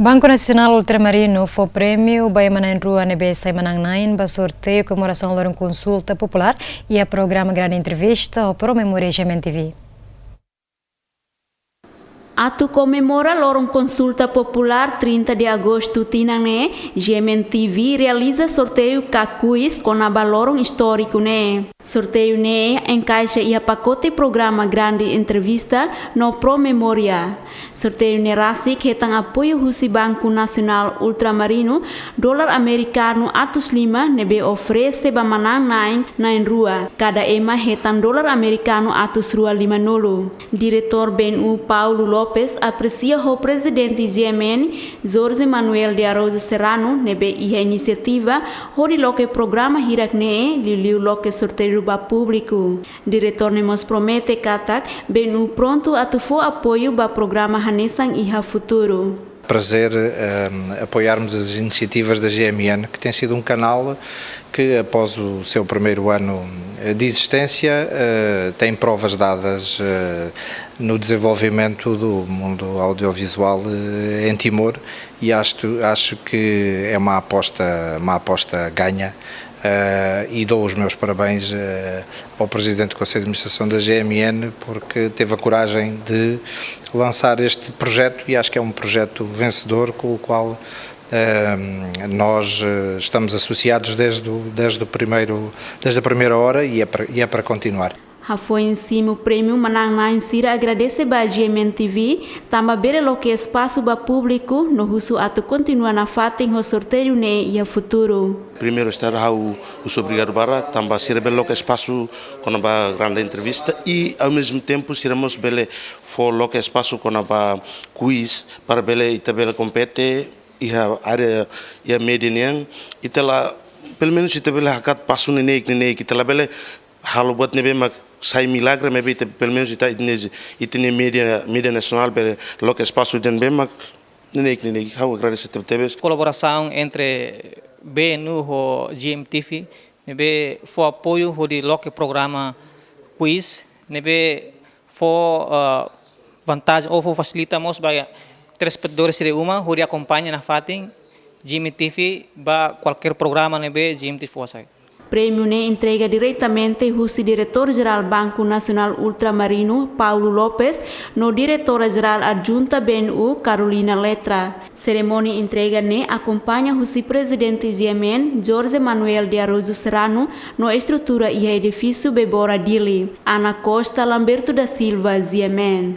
Banco Nacional Ultramarino foi prêmio Baiamana em Rua NB Saimanang Nain ba sorteio comemoração de uma consulta popular e a programa Grande Entrevista ao Pro Memória GMTV. Atu comemora lorong consulta popular 30 de agosto tinang GMTV realiza sorteio cacuis com a lorong histórico Sorteio encaixa e a pacote programa Grande Entrevista no Pro Memória. Sorteio rasik hetang apoio Husi Banco Nacional Ultramarino dolar americano atus 5 nebe oferece bamanang nain rua. Cada ema hetang dolar americano atus rua 50. Diretor BNU Paulo Lopes aprecia o presidente GMN Jorge Manuel de Araújo Serrano nebe iha iniciativa hori loke programa hirak liu loke sorteio ba público. Diretor nemos promete katak BNU pronto atufo apoio ba programa Hanesang iha futuro. Prazer apoiarmos as iniciativas da GMN, que tem sido um canal que, após o seu primeiro ano de existência, tem provas dadas no desenvolvimento do mundo audiovisual em Timor, e acho que é uma aposta ganha. E dou os meus parabéns ao Presidente do Conselho de Administração da GMN, porque teve a coragem de lançar este projeto, e acho que é um projeto vencedor com o qual nós estamos associados desde a primeira hora, e é para continuar. Foi em cima o prêmio Manang Nain Sira agradece a GMTV, também bere lo que espaço ba público no husu atu continua na fatem o sorteio e a futuro. Primeiro estar o obrigado para também ser belo que espaço com a grande entrevista, e ao mesmo tempo seremos bele for lo que espaço com a quiz para bele e também compete e a área e a média e tela pelo menos e também hakat passo nem que tela bele halo buat nebe mak sai milagre me bete pelo menos itene mídia nacional pelo lo que espaço den bem mak nem how agradecer tebes colaboração entre BNU e GMTV nebe for apoio de lo que programa quiz nebe for vantagem ou facilitamos para telespectadores de uma que acompanha na fatin GMTV ba qualquer programa nebe GMTV foi. Prêmio entrega diretamente o diretor-geral Banco Nacional Ultramarino, Paulo Lopes, no diretora-geral adjunta BNU, Carolina Letra. Cerimônia entrega acompanha o presidente GMN, Jorge Manuel de Araújo Serrano, no estrutura e edifício Bebora Dili. Ana Costa, Lamberto da Silva, GMN.